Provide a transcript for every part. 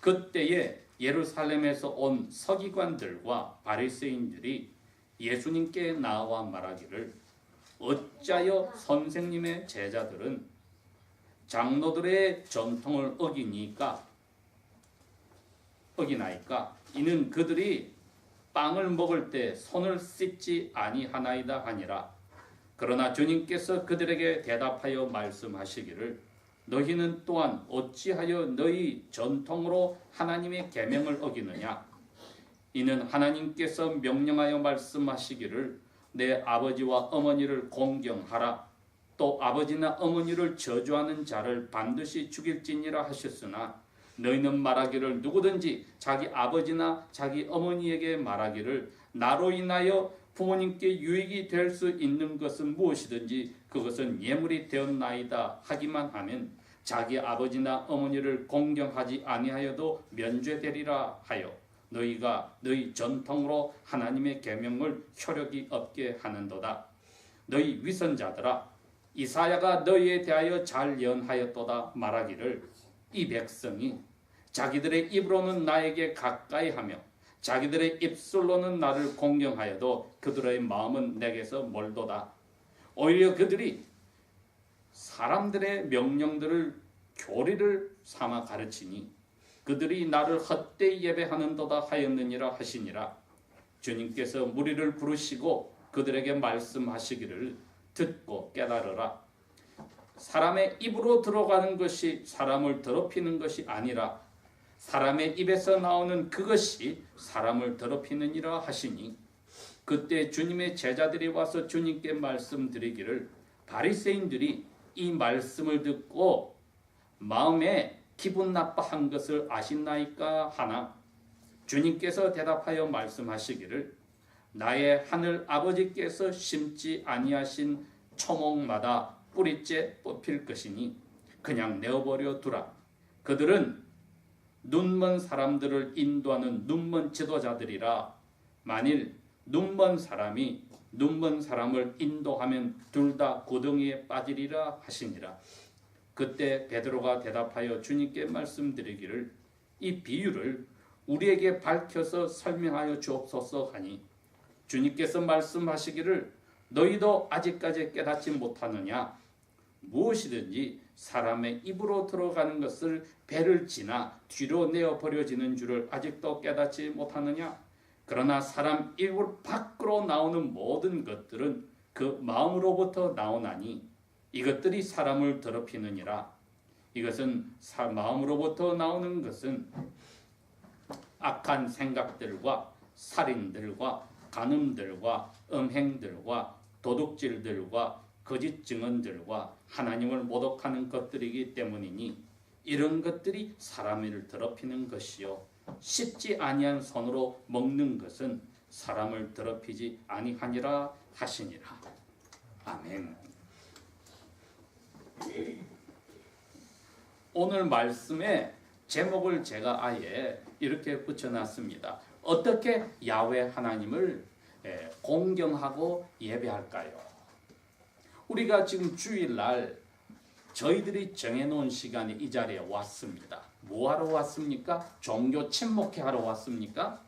그때에 예루살렘에서 온 서기관들과 바리새인들이 예수님께 나와 말하기를 어찌하여 선생님의 제자들은 장로들의 전통을 어기나이까? 이는 그들이 빵을 먹을 때 손을 씻지 아니하나이다 하니라. 그러나 주님께서 그들에게 대답하여 말씀하시기를 너희는 또한 어찌하여 너희 전통으로 하나님의 계명을 어기느냐? 이는 하나님께서 명령하여 말씀하시기를 내 아버지와 어머니를 공경하라. 또 아버지나 어머니를 저주하는 자를 반드시 죽일지니라 하셨으나 너희는 말하기를 누구든지 자기 아버지나 자기 어머니에게 말하기를 나로 인하여 부모님께 유익이 될 수 있는 것은 무엇이든지 그것은 예물이 되었나이다 하기만 하면 자기 아버지나 어머니를 공경하지 아니하여도 면죄되리라 하여 너희가 너희 전통으로 하나님의 계명을 효력이 없게 하는도다. 너희 위선자들아, 이사야가 너희에 대하여 잘 예언하였도다 말하기를 이 백성이 자기들의 입으로는 나에게 가까이하며 자기들의 입술로는 나를 공경하여도 그들의 마음은 내게서 멀도다. 오히려 그들이 사람들의 명령들을 교리를 삼아 가르치니 그들이 나를 헛되이 예배하는도다 하였느니라 하시니라. 주님께서 무리를 부르시고 그들에게 말씀하시기를 듣고 깨달으라. 사람의 입으로 들어가는 것이 사람을 더럽히는 것이 아니라 사람의 입에서 나오는 그것이 사람을 더럽히느니라 하시니 그때 주님의 제자들이 와서 주님께 말씀드리기를 바리새인들이 이 말씀을 듣고 마음에 기분 나빠한 것을 아시나이까 하나 주님께서 대답하여 말씀하시기를 나의 하늘 아버지께서 심지 아니하신 초목마다 뿌리째 뽑힐 것이니 그냥 내어버려 두라. 그들은 눈먼 사람들을 인도하는 눈먼 지도자들이라. 만일 눈먼 사람이 눈먼 사람을 인도하면 둘 다 구덩이에 빠지리라 하시니라. 그때 베드로가 대답하여 주님께 말씀드리기를 이 비유를 우리에게 밝혀서 설명하여 주옵소서 하니 주님께서 말씀하시기를 너희도 아직까지 깨닫지 못하느냐? 무엇이든지 사람의 입으로 들어가는 것을 배를 지나 뒤로 내어 버려지는 줄을 아직도 깨닫지 못하느냐? 그러나 사람 입 밖으로 나오는 모든 것들은 그 마음으로부터 나오나니 이것들이 사람을 더럽히느니라. 이것은 마음으로부터 나오는 것은 악한 생각들과 살인들과 간음들과 음행들과 도둑질들과 거짓 증언들과 하나님을 모독하는 것들이기 때문이니 이런 것들이 사람을 더럽히는 것이요 씻지 아니한 손으로 먹는 것은 사람을 더럽히지 아니하니라 하시니라. 아멘. 오늘 말씀의 제목을 제가 아예 이렇게 붙여놨습니다. 어떻게 야훼 하나님을 공경하고 예배할까요? 우리가 지금 주일날 저희들이 정해놓은 시간에 이 자리에 왔습니다. 뭐하러 왔습니까? 종교 친목회 하러 왔습니까?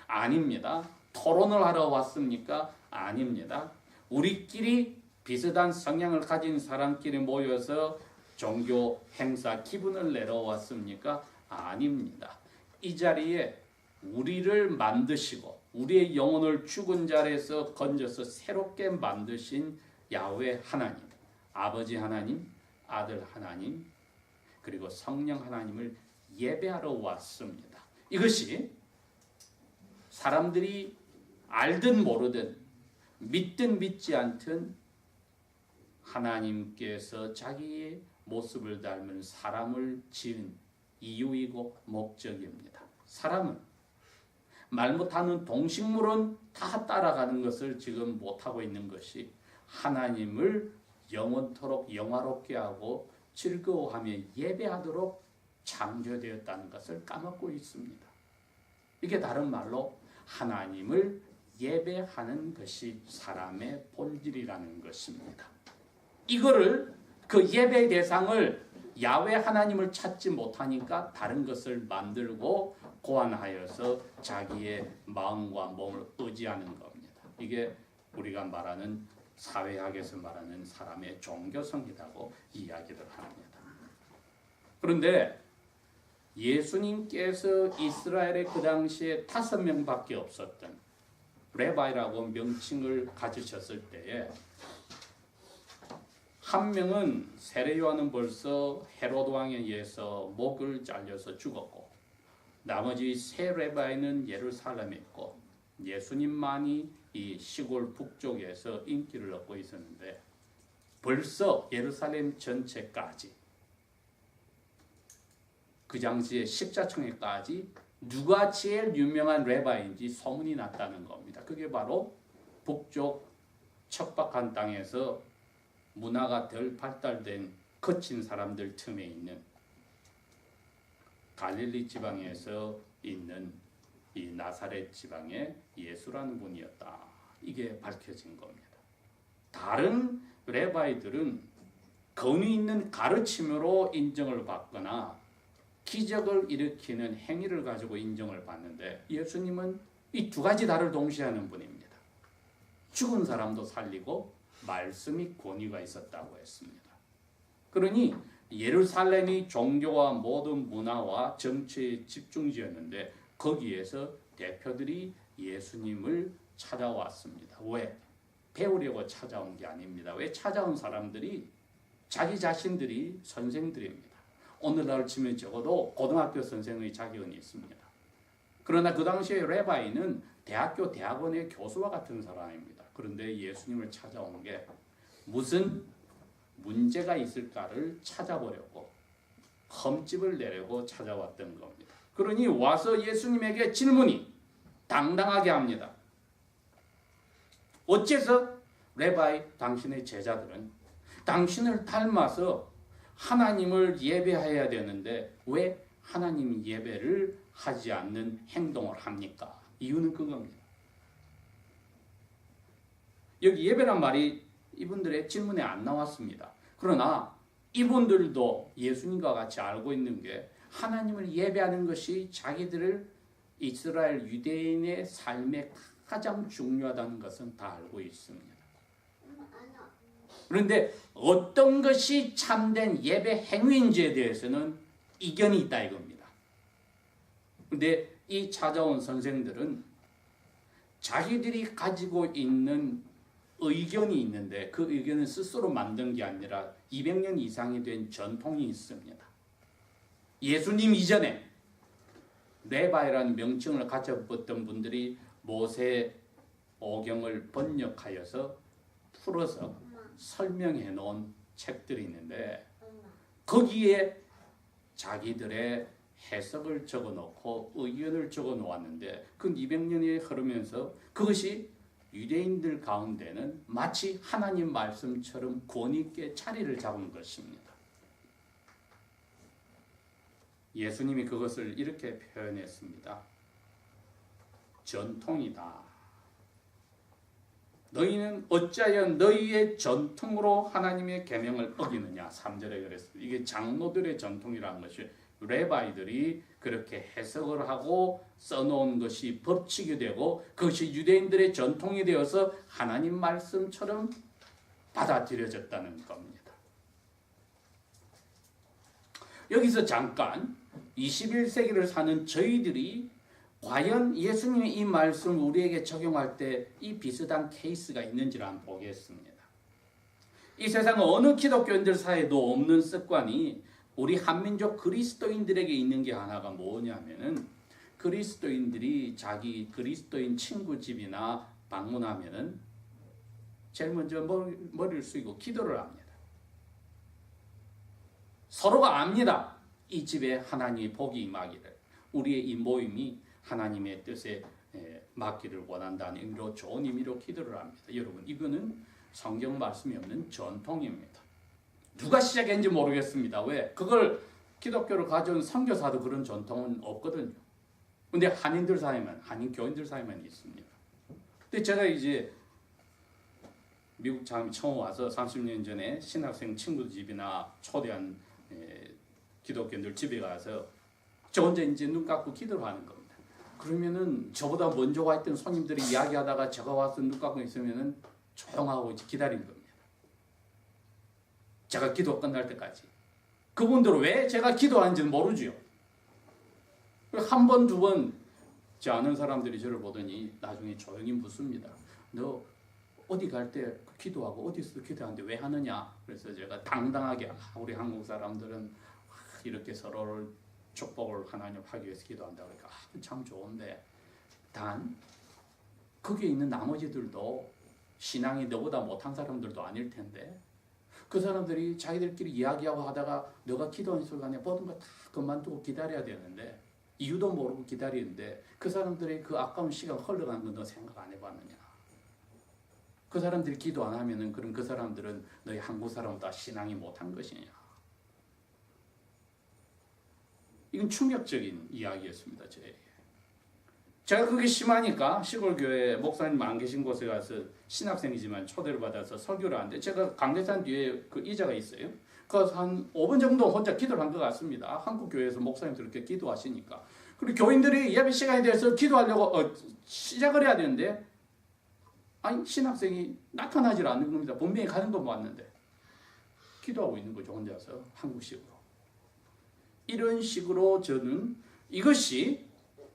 아닙니다. 토론을 하러 왔습니까? 아닙니다. 우리끼리 비슷한 성향을 가진 사람끼리 모여서 종교 행사 기분을 내러 왔습니까? 아닙니다. 이 자리에 우리를 만드시고 우리의 영혼을 죽은 자리에서 건져서 새롭게 만드신 야훼 하나님, 아버지 하나님, 아들 하나님, 그리고 성령 하나님을 예배하러 왔습니다. 이것이 사람들이 알든 모르든 믿든 믿지 않든 하나님께서 자기의 모습을 닮은 사람을 지은 이유이고 목적입니다. 사람은 말 못하는 동식물은 다 따라가는 것을 지금 못하고 있는 것이 하나님을 영원토록 영화롭게 하고 즐거워하며 예배하도록 창조되었다는 것을 까먹고 있습니다. 이게 다른 말로 하나님을 예배하는 것이 사람의 본질이라는 것입니다. 이거를 그 예배 대상을 야훼 하나님을 찾지 못하니까 다른 것을 만들고 고안하여서 자기의 마음과 몸을 의지하는 겁니다. 이게 우리가 말하는 사회학에서 말하는 사람의 종교성이라고 이야기를 합니다. 그런데 예수님께서 이스라엘에 그 당시에 5명밖에 없었던 레바이라고 명칭을 가지셨을 때에 한 명은 세례 요한은 벌써 헤로드 왕에 의해서 목을 잘려서 죽었고, 나머지 세 레바이는 예루살렘에 있고, 예수님만이 이 시골 북쪽에서 인기를 얻고 있었는데 벌써 예루살렘 전체까지 그 당시에 십자청에까지 누가 제일 유명한 레바인지 소문이 났다는 겁니다. 그게 바로 북쪽 척박한 땅에서 문화가 덜 발달된 거친 사람들 틈에 있는 갈릴리 지방에서 있는 이 나사렛 지방의 예수라는 분이었다. 이게 밝혀진 겁니다. 다른 레바이들은 권위 있는 가르침으로 인정을 받거나 기적을 일으키는 행위를 가지고 인정을 받는데, 예수님은 이 두 가지 다를 동시에 하는 분입니다. 죽은 사람도 살리고 말씀이 권위가 있었다고 했습니다. 그러니 예루살렘이 종교와 모든 문화와 정치의 집중지였는데 거기에서 대표들이 예수님을 찾아왔습니다. 왜? 배우려고 찾아온 게 아닙니다. 왜? 찾아온 사람들이 자기 자신들이 선생들입니다. 오늘날 치면 적어도 고등학교 선생의 자격은 있습니다. 그러나 그 당시에 레바이는 대학교 대학원의 교수와 같은 사람입니다. 그런데 예수님을 찾아온 게 무슨 문제가 있을까를 찾아보려고 흠집을 내려고 찾아왔던 겁니다. 그러니 와서 예수님에게 질문이 당당하게 합니다. 어째서 레바이 당신의 제자들은 당신을 닮아서 하나님을 예배해야 되는데 왜 하나님 예배를 하지 않는 행동을 합니까? 이유는 그겁니다. 여기 예배란 말이 이분들의 질문에 안 나왔습니다. 그러나 이분들도 예수님과 같이 알고 있는 게 하나님을 예배하는 것이 자기들을 이스라엘 유대인의 삶에 가장 중요하다는 것은 다 알고 있습니다. 그런데 어떤 것이 참된 예배 행위인지에 대해서는 이견이 있다 이겁니다. 그런데 이 찾아온 선생들은 자기들이 가지고 있는 의견이 있는데 그 의견은 스스로 만든 게 아니라 200년 이상이 된 전통이 있습니다. 예수님 이전에 레바이라는 명칭을 가졌던 분들이 모세 오경을 번역하여서 풀어서 설명해 놓은 책들이 있는데 거기에 자기들의 해석을 적어놓고 의견을 적어놓았는데 그 200년이 흐르면서 그것이 유대인들 가운데는 마치 하나님 말씀처럼 권위 있게 자리를 잡은 것입니다. 예수님이 그것을 이렇게 표현했습니다. 전통이다. 너희는 어찌하여 너희의 전통으로 하나님의 계명을 어기느냐. 3절에 그랬습니다. 이게 장로들의 전통이라는 것이 레바이들이 그렇게 해석을 하고 써놓은 것이 법칙이 되고 그것이 유대인들의 전통이 되어서 하나님 말씀처럼 받아들여졌다는 겁니다. 여기서 잠깐 21세기를 사는 저희들이 과연 예수님의 이 말씀을 우리에게 적용할 때 이 비슷한 케이스가 있는지를 한번 보겠습니다. 이 세상 어느 기독교인들 사이에도 없는 습관이 우리 한민족 그리스도인들에게 있는 게 하나가 뭐냐면은 그리스도인들이 자기 그리스도인 친구 집이나 방문하면은 제일 먼저 머리를 숙이고 기도를 합니다. 서로가 압니다. 이 집에 하나님의 복이 임하기를, 우리의 이 모임이 하나님의 뜻에 맞기를 원한다는 의미로 좋은 의미로 기도를 합니다. 여러분, 이거는 성경 말씀이 없는 전통입니다. 누가 시작했는지 모르겠습니다. 왜? 그걸 기독교를 가져온 선교사도 그런 전통은 없거든요. 근데 한인들 사이만, 한인 교인들 사이만 있습니다. 근데 제가 이제 미국 처음 와서 30년 전에 신학생 친구 집이나 초대한 기독교인들 집에 가서 저 혼자 이제 눈 감고 기도를 하는 겁니다. 그러면은 저보다 먼저 와 있던 손님들이 이야기하다가 제가 와서 눈 감고 있으면은 조용하고 이제 기다리는 겁니다. 제가 기도 끝날 때까지. 그분들은 왜 제가 기도하는지는 모르죠. 한 번, 두 번, 제 아는 사람들이 저를 보더니 나중에 조용히 묻습니다. 너 어디 갈 때 기도하고 어디서 기도하는데 왜 하느냐? 그래서 제가 당당하게 우리 한국 사람들은 이렇게 서로를 축복을 하나님 하기 위해서 기도한다. 그러니까 참 좋은데 단 거기에 있는 나머지들도 신앙이 너보다 못한 사람들도 아닐 텐데 그 사람들이 자기들끼리 이야기하고 하다가 너가 기도하는 순간에 모든 거 다 그만두고 기다려야 되는데 이유도 모르고 기다리는데 그 사람들의 그 아까운 시간 흘러가는 건 너 생각 안 해봤느냐? 그 사람들이 기도 안 하면은 그럼 그 사람들은 너희 한국 사람보다 신앙이 못한 것이냐? 이건 충격적인 이야기였습니다. 제가 그게 심하니까 시골 교회 목사님 안 계신 곳에 가서 신학생이지만 초대를 받아서 설교를 하는데 제가 강대산 뒤에 그 의자가 있어요. 그래서 한 5분 정도 혼자 기도를 한 것 같습니다. 한국 교회에서 목사님들 이렇게 기도하시니까. 그리고 교인들이 예배 시간에 대해서 기도하려고 시작을 해야 되는데 아니 신학생이 나타나질 않는 겁니다. 분명히 가는 거 봤는데 기도하고 있는 거죠. 혼자서 한국식으로. 이런 식으로 저는 이것이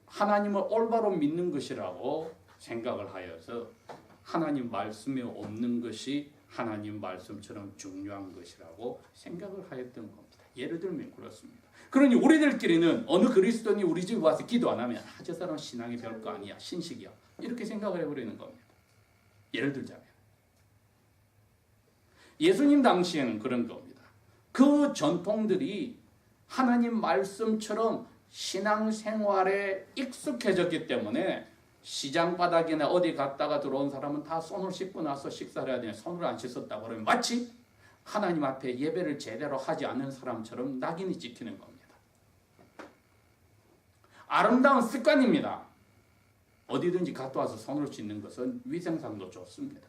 하나님을 올바로 믿는 것이라고 생각을 하여서 하나님 말씀에 없는 것이 하나님 말씀처럼 중요한 것이라고 생각을 하였던 겁니다. 예를 들면 그렇습니다. 그러니 우리들끼리는 어느 그리스도인이 우리 집에 와서 기도 안 하면 저 사람 신앙이 별거 아니야. 신식이야. 이렇게 생각을 해버리는 겁니다. 예를 들자면 예수님 당시에는 그런 겁니다. 그 전통들이 하나님 말씀처럼 신앙생활에 익숙해졌기 때문에 시장 바닥이나 어디 갔다가 들어온 사람은 다 손을 씻고 나서 식사를 해야 되는데 손을 안 씻었다고 그러면 마치 하나님 앞에 예배를 제대로 하지 않는 사람처럼 낙인이 찍히는 겁니다. 아름다운 습관입니다. 어디든지 갔다 와서 손을 씻는 것은 위생상도 좋습니다.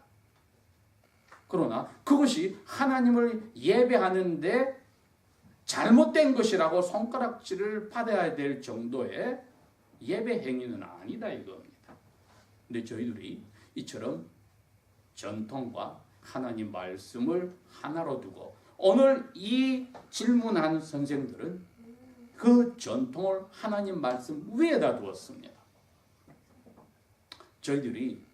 그러나 그것이 하나님을 예배하는데 잘못된 것이라고 손가락질을 받아야 될 정도의 예배 행위는 아니다 이겁니다. 근데 저희들이 이처럼 전통과 하나님 말씀을 하나로 두고 오늘 이 질문한 선생들은 그 전통을 하나님 말씀 위에다 두었습니다. 저희들이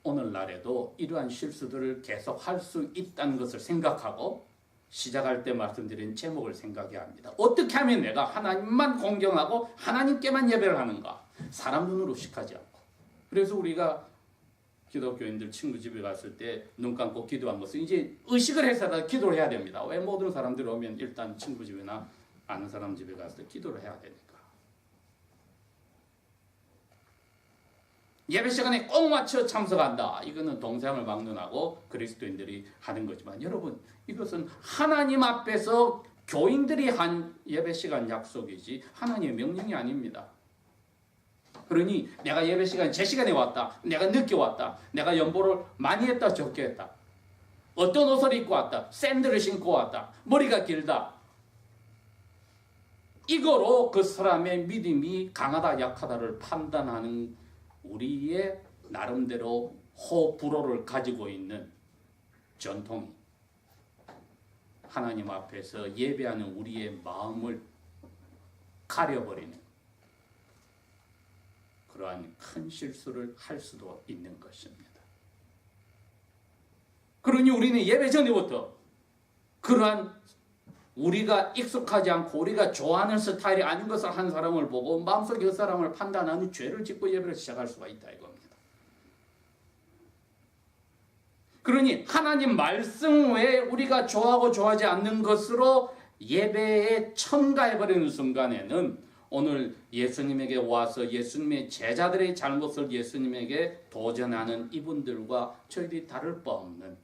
오늘날에도 이러한 실수들을 계속 할 수 있다는 것을 생각하고 시작할 때 말씀드린 제목을 생각해야 합니다. 어떻게 하면 내가 하나님만 공경하고 하나님께만 예배를 하는가? 사람 눈으로 의식하지 않고. 그래서 우리가 기독교인들 친구 집에 갔을 때 눈 감고 기도한 것은 이제 의식을 해서 기도를 해야 됩니다. 왜 모든 사람들이 오면 일단 친구 집이나 아는 사람 집에 갔을 때 기도를 해야 되니까. 예배 시간에 꼭 맞춰 참석한다. 이거는 동상을 막론하고 그리스도인들이 하는 거지만 여러분 이것은 하나님 앞에서 교인들이 한 예배 시간 약속이지 하나님의 명령이 아닙니다. 그러니 내가 예배 시간 제 시간에 왔다. 내가 늦게 왔다. 내가 연보를 많이 했다 적게 했다. 어떤 옷을 입고 왔다. 샌들을 신고 왔다. 머리가 길다. 이거로 그 사람의 믿음이 강하다 약하다를 판단하는 우리의 나름대로 호불호를 가지고 있는 전통이 하나님 앞에서 예배하는 우리의 마음을 가려버리는 그러한 큰 실수를 할 수도 있는 것입니다. 그러니 우리는 예배 전에부터 그러한 우리가 익숙하지 않고 우리가 좋아하는 스타일이 아닌 것을 한 사람을 보고 마음속에 그 사람을 판단하는 죄를 짓고 예배를 시작할 수가 있다 이겁니다. 그러니 하나님 말씀 외에 우리가 좋아하고 좋아하지 않는 것으로 예배에 첨가해버리는 순간에는 오늘 예수님에게 와서 예수님의 제자들의 잘못을 예수님에게 도전하는 이분들과 저희들이 다를 바 없는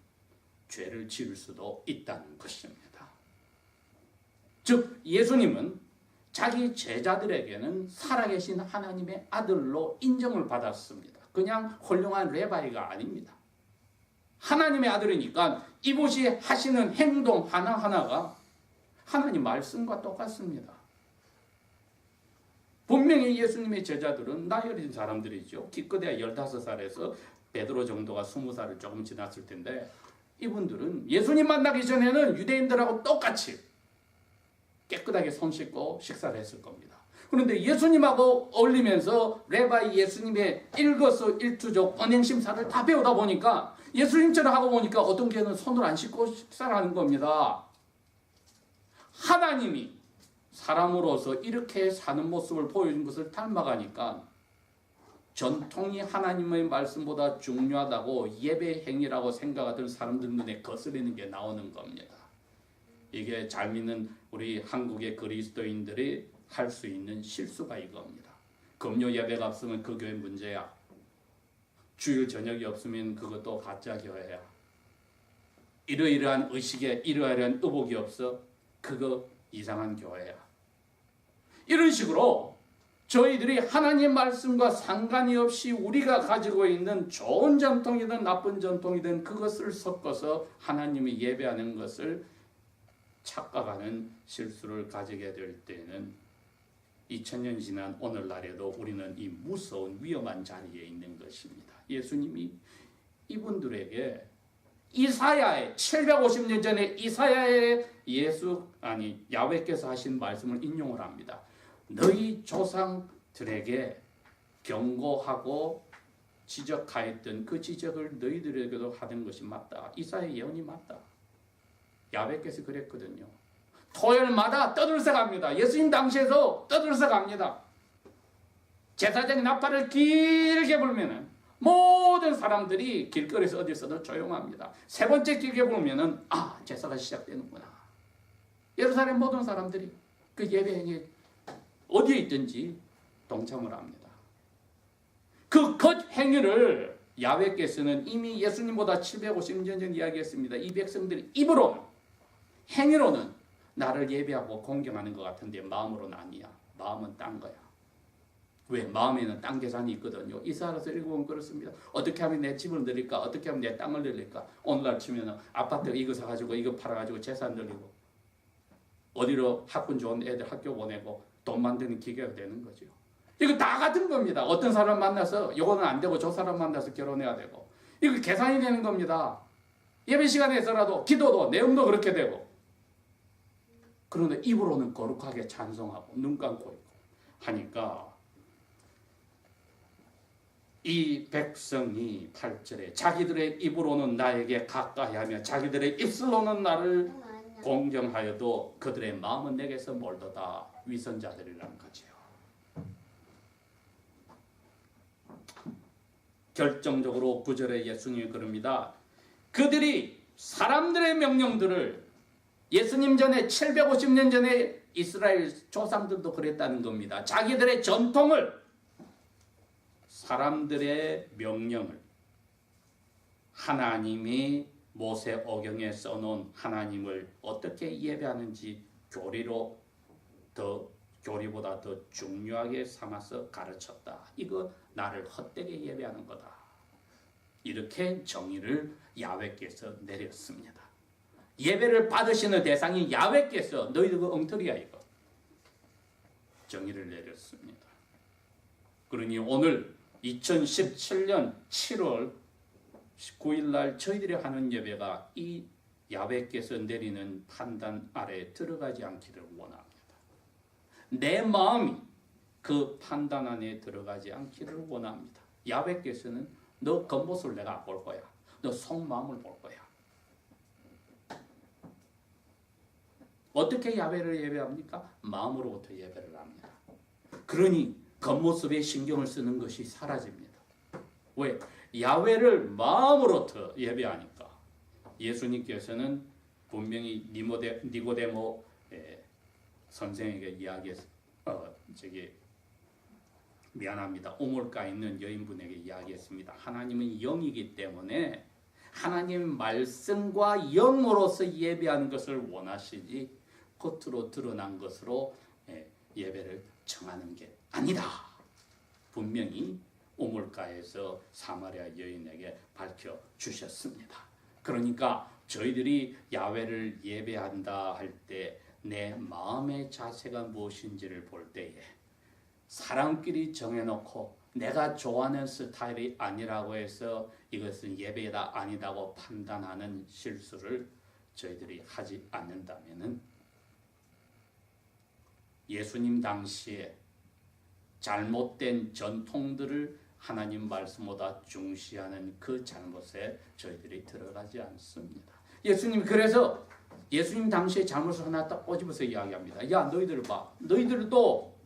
죄를 지을 수도 있다는 것입니다. 즉 예수님은 자기 제자들에게는 살아계신 하나님의 아들로 인정을 받았습니다. 그냥 훌륭한 레바이가 아닙니다. 하나님의 아들이니까 이곳이 하시는 행동 하나하나가 하나님 말씀과 똑같습니다. 분명히 예수님의 제자들은 나이 어린 사람들이죠. 기껏해야 15살에서 베드로 정도가 20살을 조금 지났을 텐데 이분들은 예수님 만나기 전에는 유대인들하고 똑같이 깨끗하게 손 씻고 식사를 했을 겁니다. 그런데 예수님하고 어울리면서 레바이 예수님의 일거수일투족 언행심사를 다 배우다 보니까 예수님처럼 하고 보니까 어떤 개는 손을 안 씻고 식사를 하는 겁니다. 하나님이 사람으로서 이렇게 사는 모습을 보여준 것을 닮아가니까 전통이 하나님의 말씀보다 중요하다고 예배 행위라고 생각하던 사람들 눈에 거스리는 게 나오는 겁니다. 이게 잘 믿는 우리 한국의 그리스도인들이 할 수 있는 실수가 이겁니다. 금요 예배가 없으면 그 교회 문제야. 주일 저녁이 없으면 그것도 가짜 교회야. 이러이러한 의식에 이러이러한 의복이 없어 그거 이상한 교회야. 이런 식으로 저희들이 하나님 말씀과 상관이 없이 우리가 가지고 있는 좋은 전통이든 나쁜 전통이든 그것을 섞어서 하나님이 예배하는 것을 착각하는 실수를 가지게 될 때는 2000년 지난 오늘날에도 우리는 이 무서운 위험한 자리에 있는 것입니다. 예수님이 이분들에게 이사야의 750년 전에 이사야의 야훼께서 하신 말씀을 인용을 합니다. 너희 조상들에게 경고하고 지적하였던 그 지적을 너희들에게도 하는 것이 맞다. 이사야의 예언이 맞다. 야훼께서 그랬거든요. 토요일마다 떠들썩합니다. 예수님 당시에도 떠들썩합니다. 제사장 나팔을 길게 불면은 모든 사람들이 길거리에서 어디서도 조용합니다. 세 번째 길게 불면은 제사가 시작되는구나. 예루살렘 모든 사람들이 그 예배 행위에 어디에 있든지 동참을 합니다. 그 겉 행위를 야훼께서는 이미 예수님보다 750년 전 이야기했습니다. 이 백성들이 입으로는 행위로는 나를 예배하고 공경하는 것 같은데 마음으로는 아니야. 마음은 딴 거야. 왜? 마음에는 딴 계산이 있거든요. 이사야서 읽어보면 그렇습니다. 어떻게 하면 내 집을 늘릴까? 어떻게 하면 내 땅을 늘릴까? 오늘날 치면 아파트 이거 사가지고 이거 팔아가지고 재산 늘리고 어디로 학군 좋은 애들 학교 보내고 돈 만드는 기계가 되는 거죠. 이거 다 같은 겁니다. 어떤 사람 만나서 이거는 안 되고 저 사람 만나서 결혼해야 되고 이거 계산이 되는 겁니다. 예배 시간에서라도 기도도 내용도 그렇게 되고 그런데 입으로는 거룩하게 찬송하고 눈 감고 있고 하니까 이 백성이 8절에 자기들의 입으로는 나에게 가까이하며 자기들의 입술로는 나를 공경하여도 그들의 마음은 내게서 멀도다. 위선자들이라는 거지요. 결정적으로 9절에 예수님이 그럽니다. 그들이 사람들의 명령들을 예수님 전에 750년 전에 이스라엘 조상들도 그랬다는 겁니다. 자기들의 전통을 사람들의 명령을 하나님이 모세오경에 써놓은 하나님을 어떻게 예배하는지 교리보다 더 중요하게 삼아서 가르쳤다. 이거 나를 헛되게 예배하는 거다. 이렇게 정의를 야훼께서 내렸습니다. 예배를 받으시는 대상이 야훼께서 너희들 그 엉터리야 이거 정의를 내렸습니다. 그러니 오늘 2017년 7월 19일 날 저희들이 하는 예배가 이 야훼께서 내리는 판단 아래에 들어가지 않기를 원합니다. 내 마음이 그 판단 안에 들어가지 않기를 원합니다. 야훼께서는 너 겉모습을 내가 안 볼 거야. 너 속마음을 볼 거야. 어떻게 야훼를 예배합니까? 마음으로부터 예배를 합니다. 그러니 겉모습에 신경을 쓰는 것이 사라집니다. 왜? 야훼를 마음으로부터 예배하니까. 예수님께서는 분명히 니고데모 선생에게 미안합니다. 우물가에 있는 여인분에게 이야기했습니다. 하나님은 영이기 때문에 하나님 말씀과 영으로서 예배하는 것을 원하시지 겉으로 드러난 것으로 예배를 정하는 게 아니다. 분명히 우물가에서 사마리아 여인에게 밝혀주셨습니다. 그러니까 저희들이 야훼를 예배한다 할 때 내 마음의 자세가 무엇인지를 볼 때에 사람끼리 정해놓고 내가 좋아하는 스타일이 아니라고 해서 이것은 예배다 아니다고 판단하는 실수를 저희들이 하지 않는다면은 예수님 당시에 잘못된 전통들을 하나님 말씀보다 중시하는 그 잘못에 저희들이 들어가지 않습니다. 예수님 그래서 예수님 당시에 잘못을 하나 딱 꼬집어서 이야기합니다. 야 너희들 봐. 너희들도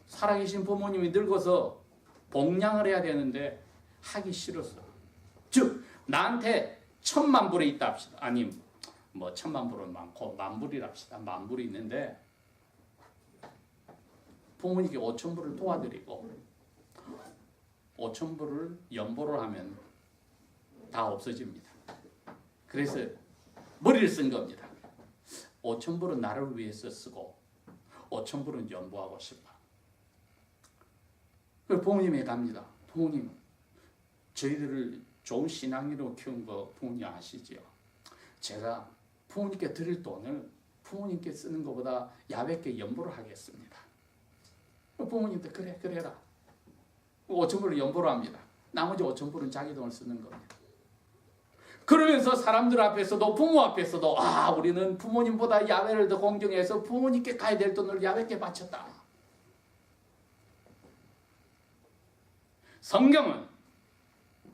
살아계신 부모님이 늙어서 복양을 해야 되는데 하기 싫었어. 즉 나한테 10,000,000불이 있다 합시다. 아니 뭐 10,000,000불은 많고 만불이랍시다. 만불이 있는데 부모님께 5,000불을 도와드리고 5,000불을 연보를 하면 다 없어집니다. 그래서 머리를 쓴 겁니다. 5,000불은 나를 위해서 쓰고 5,000불은 연보하고 싶어. 그래서 부모님에 갑니다. 부모님, 저희들을 좋은 신앙인으로 키운 거 부모님 아시지요? 제가 부모님께 드릴 돈을 부모님께 쓰는 것보다 야외께 연보를 하겠습니다. 부모님도 그래라. 5,000불을 연보로 합니다. 나머지 5,000불은 자기 돈을 쓰는 겁니다. 그러면서 사람들 앞에서도 부모 앞에서도 우리는 부모님보다 야훼를 더 공경해서 부모님께 가야 될 돈을 야훼께 바쳤다. 성경은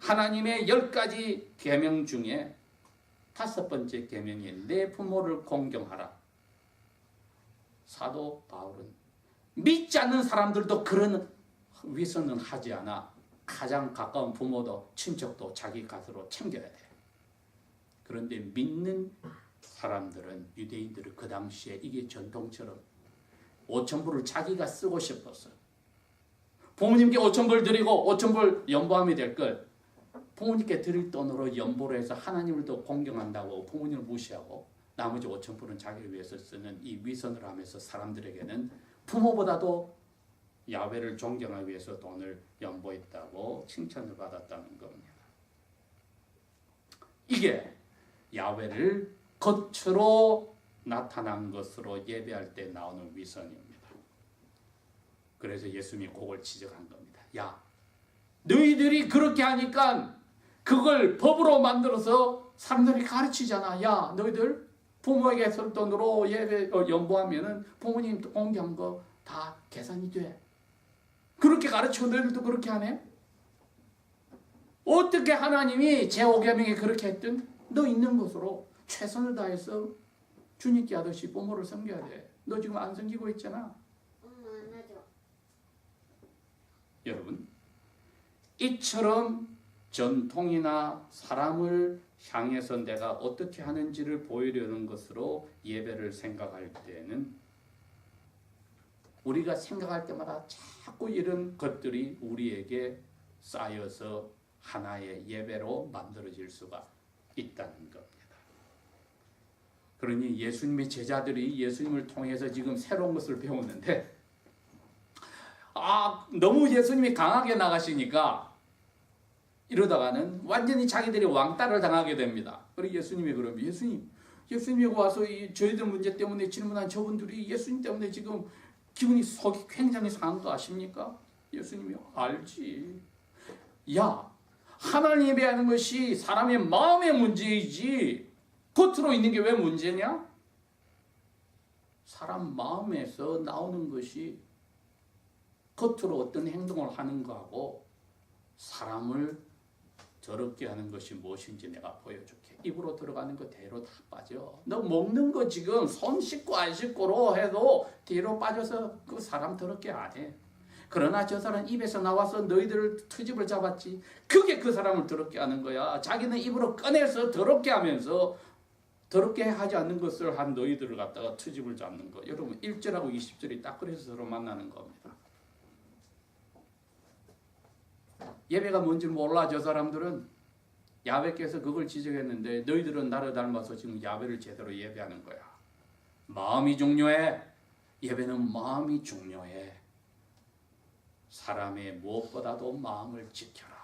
하나님의 10가지 계명 중에 5번째 계명인 내 부모를 공경하라. 사도 바울은 믿지 않는 사람들도 그런 위선은 하지 않아. 가장 가까운 부모도 친척도 자기 갓으로 챙겨야 돼. 그런데 믿는 사람들은 유대인들은 그 당시에 이게 전통처럼 5,000불을 자기가 쓰고 싶었어. 부모님께 5,000불 드리고 5,000불 연보함이 될 걸 부모님께 드릴 돈으로 연보를 해서 하나님을 더 공경한다고 부모님을 무시하고 나머지 5,000불은 자기를 위해서 쓰는 이 위선을 하면서 사람들에게는 부모보다도 야훼를 존경하기 위해서 돈을 연보했다고 칭찬을 받았다는 겁니다. 이게 야훼를 겉으로 나타난 것으로 예배할 때 나오는 위선입니다. 그래서 예수님이 그걸 지적한 겁니다. 야, 너희들이 그렇게 하니까 그걸 법으로 만들어서 사람들이 가르치잖아. 야, 너희들 부모에게 쓸 돈으로 예배 연보하면은 부모님 공경한 거 다 계산이 돼. 그렇게 가르쳐 너희들도 그렇게 하네? 어떻게 하나님이 제5계명에 그렇게 했든 너 있는 것으로 최선을 다해서 주님께 하듯이 부모를 섬겨야 돼. 너 지금 안 섬기고 있잖아. 여러분, 이처럼 전통이나 사람을 향해서 내가 어떻게 하는지를 보이려는 것으로 예배를 생각할 때는 우리가 생각할 때마다 자꾸 이런 것들이 우리에게 쌓여서 하나의 예배로 만들어질 수가 있다는 겁니다. 그러니 예수님의 제자들이 예수님을 통해서 지금 새로운 것을 배웠는데 너무 예수님이 강하게 나가시니까 이러다가는 완전히 자기들이 왕따를 당하게 됩니다. 그리고 예수님이 그러면 예수님이 와서 저희들 문제 때문에 질문한 저분들이 예수님 때문에 지금 기분이 속이 굉장히 상한 거 아십니까? 예수님이 알지. 야, 하나님 예배하는 것이 사람의 마음의 문제이지 겉으로 있는 게 왜 문제냐? 사람 마음에서 나오는 것이 겉으로 어떤 행동을 하는 거하고 사람을 더럽게 하는 것이 무엇인지 내가 보여줄게. 입으로 들어가는 거 대로 다 빠져. 너 먹는 거 지금 손 씻고 안 씻고로 해도 뒤로 빠져서 그 사람 더럽게 안 해. 그러나 저 사람 입에서 나와서 너희들을 트집을 잡았지. 그게 그 사람을 더럽게 하는 거야. 자기는 입으로 꺼내서 더럽게 하면서 더럽게 하지 않는 것을 한 너희들을 갖다가 트집을 잡는 거. 여러분 1절하고 20절이 딱 그래서 서로 만나는 겁니다. 예배가 뭔지 몰라. 저 사람들은 야훼께서 그걸 지적했는데 너희들은 나를 닮아서 지금 야훼를 제대로 예배하는 거야. 마음이 중요해. 예배는 마음이 중요해. 사람의 무엇보다도 마음을 지켜라.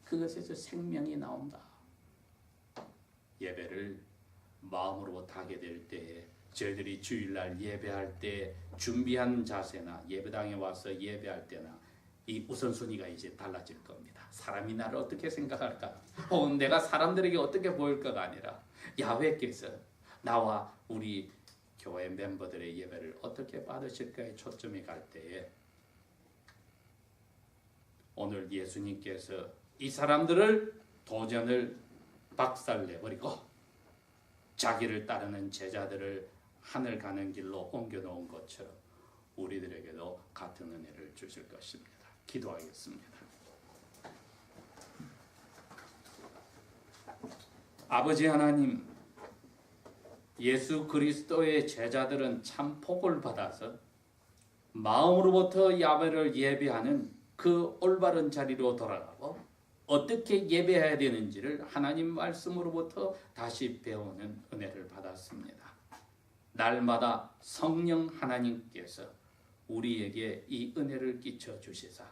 그것에서 생명이 나온다. 예배를 마음으로 하게 될 때에 저희들이 주일날 예배할 때 준비한 자세나 예배당에 와서 예배할 때나 이 우선순위가 이제 달라질 겁니다. 사람이 나를 어떻게 생각할까? 혹은 내가 사람들에게 어떻게 보일까가 아니라 야훼께서 나와 우리 교회 멤버들의 예배를 어떻게 받으실까에 초점이 갈 때에 오늘 예수님께서 이 사람들을 도전을 박살내버리고 자기를 따르는 제자들을 하늘 가는 길로 옮겨놓은 것처럼 우리들에게도 같은 은혜를 주실 것입니다. 기도하겠습니다. 아버지 하나님, 예수 그리스도의 제자들은 참 복을 받아서 마음으로부터 야훼를 예배하는 그 올바른 자리로 돌아가고 어떻게 예배해야 되는지를 하나님 말씀으로부터 다시 배우는 은혜를 받았습니다. 날마다 성령 하나님께서 우리에게 이 은혜를 끼쳐 주시사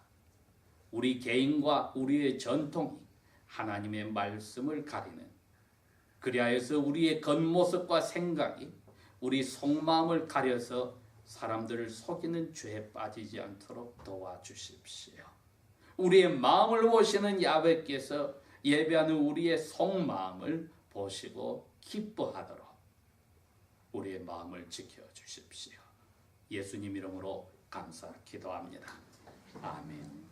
우리 개인과 우리의 전통이 하나님의 말씀을 가리는, 그리하여서 우리의 겉모습과 생각이 우리 속마음을 가려서 사람들을 속이는 죄에 빠지지 않도록 도와주십시오. 우리의 마음을 보시는 야훼께서 예배하는 우리의 속마음을 보시고 기뻐하도록 우리의 마음을 지켜주십시오. 예수님 이름으로 감사 기도합니다. 아멘.